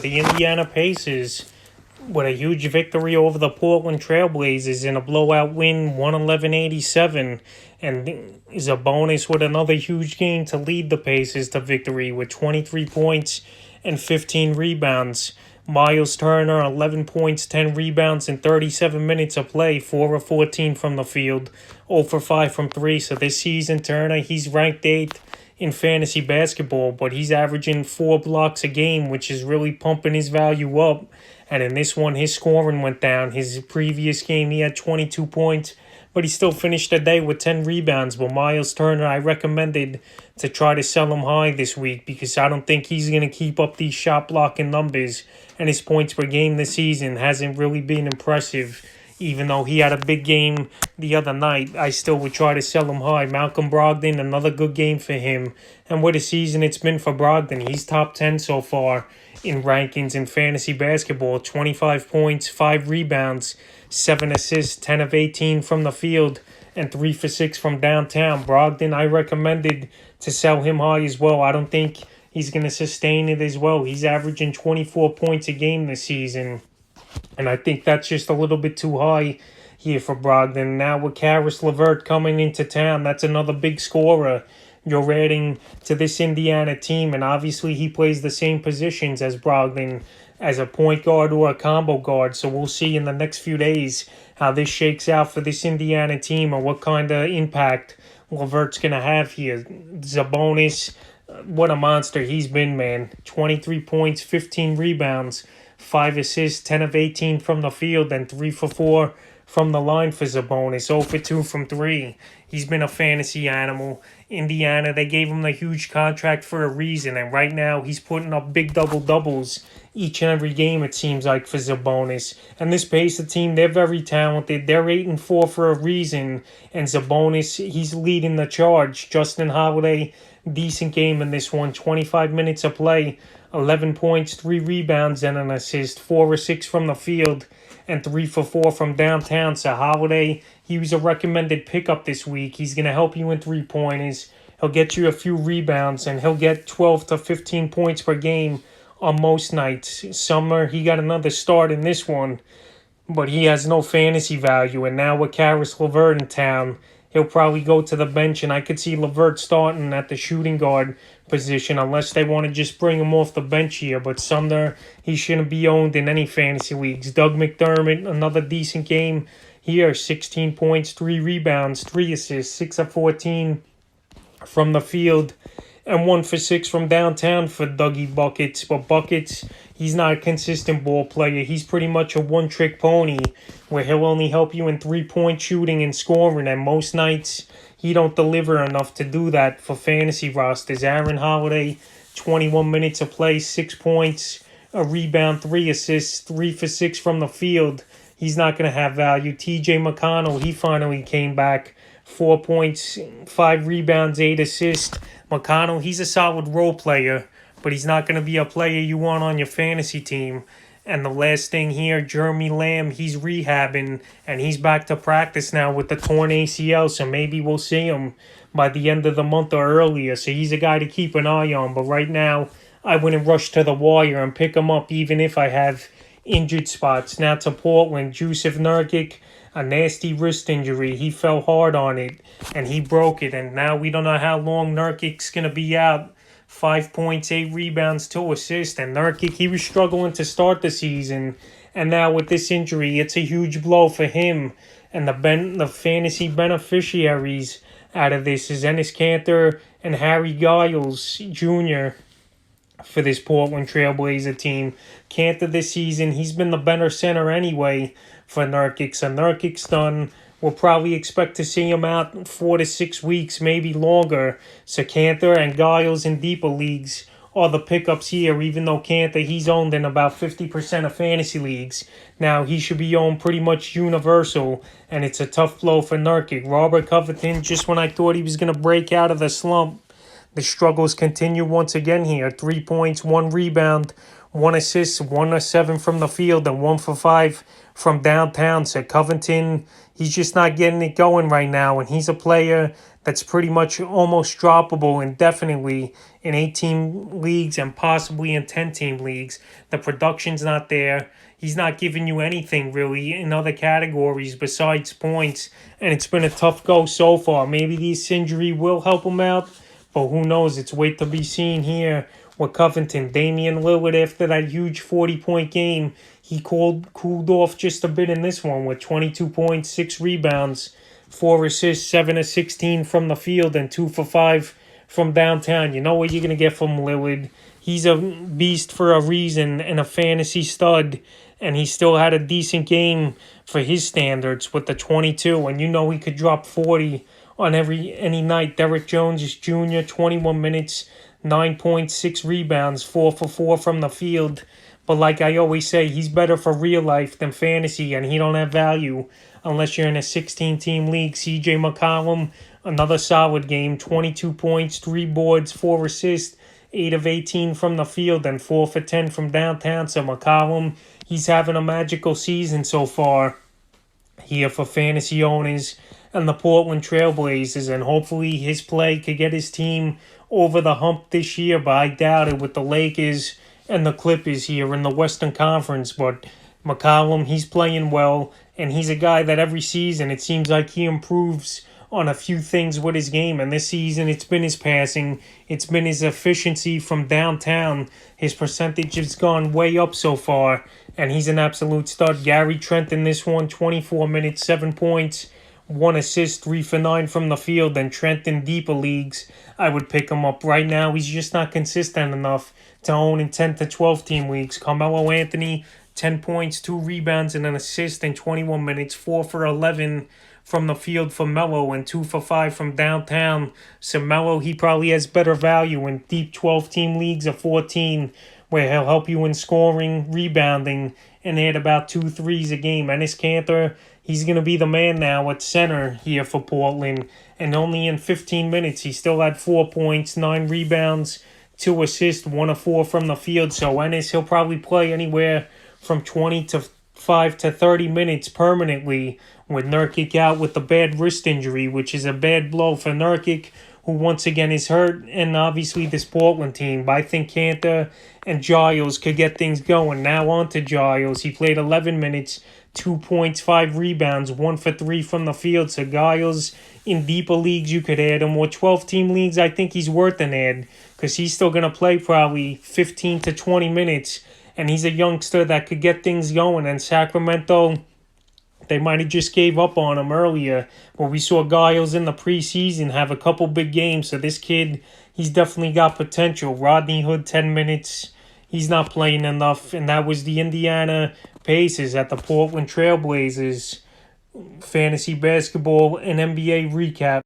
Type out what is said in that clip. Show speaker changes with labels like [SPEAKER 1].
[SPEAKER 1] The Indiana Pacers with a huge victory over the Portland Trailblazers in a blowout win, 111-87. And is a bonus with another huge game to lead the Pacers to victory with 23 points and 15 rebounds. Miles Turner, 11 points, 10 rebounds in 37 minutes of play, 4 of 14 from the field, 0 for 5 from 3. So this season, Turner, he's ranked 8th in fantasy basketball, but he's averaging 4 blocks a game, which is really pumping his value up. And in this one, his scoring went down. His previous game, he had 22 points, but he still finished the day with 10 rebounds. But Miles Turner, I recommended to try to sell him high this week because I don't think he's going to keep up these shot blocking numbers. And his points per game this season hasn't really been impressive. Even though he had a big game the other night, I still would try to sell him high. Malcolm Brogden, another good game for him. And what a season it's been for Brogden. He's top 10 so far in rankings in fantasy basketball. 25 points, 5 rebounds, 7 assists, 10 of 18 from the field, and 3 for 6 from downtown. Brogden, I recommended to sell him high as well. I don't think he's going to sustain it as well. He's averaging 24 points a game this season. And I think that's just a little bit too high here for Brogden. Now with Caris LeVert coming into town, that's another big scorer you're adding to this Indiana team. And obviously he plays the same positions as Brogden as a point guard or a combo guard. So we'll see in the next few days how this shakes out for this Indiana team and what kind of impact LeVert's going to have here. Sabonis, what a monster he's been, man. 23 points, 15 rebounds, 5 assists, 10 of 18 from the field, and 3 for 4 from the line for Sabonis. 0 for 2 from 3. He's been a fantasy animal. Indiana, they gave him a huge contract for a reason, and right now he's putting up big double-doubles each and every game, it seems like, for Sabonis. And this Pacer team, they're very talented. They're 8-4 for a reason, and Sabonis, he's leading the charge. Justin Holiday, decent game in this one. 25 minutes of play, 11 points, 3 rebounds, and an assist. 4 or 6 from the field, and 3 for 4 from downtown. So Holiday, he was a recommended pickup this week. He's going to help you in 3-pointers. He'll get you a few rebounds, and he'll get 12 to 15 points per game on most nights. Summer, he got another start in this one, but he has no fantasy value. And now with Caris LeVert in town, he'll probably go to the bench, and I could see LeVert starting at the shooting guard position unless they want to just bring him off the bench here. But Sumner, he shouldn't be owned in any fantasy leagues. Doug McDermott, another decent game here. 16 points, 3 rebounds, 3 assists, 6 of 14 from the field, and 1 for 6 from downtown for Dougie Buckets. But Buckets, he's not a consistent ball player. He's pretty much a one-trick pony where he'll only help you in 3-point shooting and scoring, and most nights he don't deliver enough to do that for fantasy rosters. Aaron Holiday, 21 minutes of play, 6 points, a rebound, 3 assists, 3 for 6 from the field. He's not going to have value. TJ McConnell, he finally came back. 4 points, 5 rebounds, 8 assists. McConnell, he's a solid role player, but he's not going to be a player you want on your fantasy team. And the last thing here, Jeremy Lamb, he's rehabbing, and he's back to practice now with the torn ACL, so maybe we'll see him by the end of the month or earlier. So he's a guy to keep an eye on, but right now I wouldn't rush to the wire and pick him up even if I have injured spots. Now to Portland, Jusuf Nurkic, a nasty wrist injury. He fell hard on it, and he broke it, and now we don't know how long Nurkic's going to be out. 5 points, 8 rebounds, 2 assists, and Nurkic, he was struggling to start the season, and now with this injury, it's a huge blow for him. And the fantasy beneficiaries out of this is Enes Cantor and Harry Giles Jr. for this Portland Trailblazer team. Cantor this season, he's been the better center anyway for Nurkic. So Nurkic's done. We'll probably expect to see him out 4 to 6 weeks, maybe longer. So Cantor and Giles in deeper leagues are the pickups here, even though Cantor, he's owned in about 50% of fantasy leagues. Now, he should be owned pretty much universal, and it's a tough blow for Nurkic. Robert Covington, just when I thought he was going to break out of the slump, the struggles continue once again here. 3 points, 1 rebound, 1 assist, 1 of 7 from the field, and 1 for 5 from downtown. So Covington, he's just not getting it going right now, and he's a player that's pretty much almost droppable indefinitely in 18 leagues and possibly in 10-team leagues. The production's not there. He's not giving you anything really in other categories besides points, and it's been a tough go so far. Maybe this injury will help him out, but who knows? It's wait to be seen here with Covington. Damian Lillard, after that huge 40-point game, he cooled off just a bit in this one with 22 points, 6 rebounds, 4 assists, 7 of 16 from the field, and 2 for 5 from downtown. You know what you're going to get from Lillard. He's a beast for a reason and a fantasy stud, and he still had a decent game for his standards with the 22, and you know he could drop 40 on any night. Derrick Jones Jr., 21 minutes, 9 points, 6 rebounds, 4 for 4 from the field. But like I always say, he's better for real life than fantasy, and he don't have value unless you're in a 16-team league. CJ McCollum, another solid game, 22 points, 3 boards, 4 assists, 8 of 18 from the field, and 4 for 10 from downtown. So McCollum, he's having a magical season so far here for fantasy owners and the Portland Trailblazers, and hopefully his play could get his team over the hump this year, but I doubt it with the Lakers and the Clippers here in the Western Conference. But McCollum, he's playing well, and he's a guy that every season it seems like he improves on a few things with his game, and this season it's been his passing, it's been his efficiency from downtown. His percentage has gone way up so far, and he's an absolute stud. Gary Trenton, this one, 24 minutes, 7 points, 1 assist, 3 for 9 from the field, and Trenton deeper leagues, I would pick him up right now. He's just not consistent enough to own in 10 to 12 team leagues. Carmelo Anthony, 10 points, 2 rebounds, and an assist in 21 minutes, 4 for 11 from the field for Melo, and 2 for 5 from downtown. So Melo, he probably has better value in deep 12-team leagues of 14, where he'll help you in scoring, rebounding, and add about 2 threes a game. And his Cantor, he's going to be the man now at center here for Portland. And only in 15 minutes, he still had 4 points, 9 rebounds, 2 assists, 1 of 4 from the field. So Ennis, he'll probably play anywhere from 25 to 30 minutes permanently, with Nurkic out with a bad wrist injury, which is a bad blow for Nurkic, who once again is hurt, and obviously this Portland team. But I think Cantor and Giles could get things going. Now on to Giles. He played 11 minutes, 2 points, 5 rebounds, 1 for 3 from the field. So Giles, in deeper leagues, you could add him. Or 12-team leagues, I think he's worth an add, because he's still going to play probably 15 to 20 minutes, and he's a youngster that could get things going. And Sacramento, they might have just gave up on him earlier, but we saw Giles in the preseason have a couple big games. So this kid, he's definitely got potential. Rodney Hood, 10 minutes. He's not playing enough. And that was the Indiana Pacers at the Portland Trailblazers fantasy basketball and NBA recap.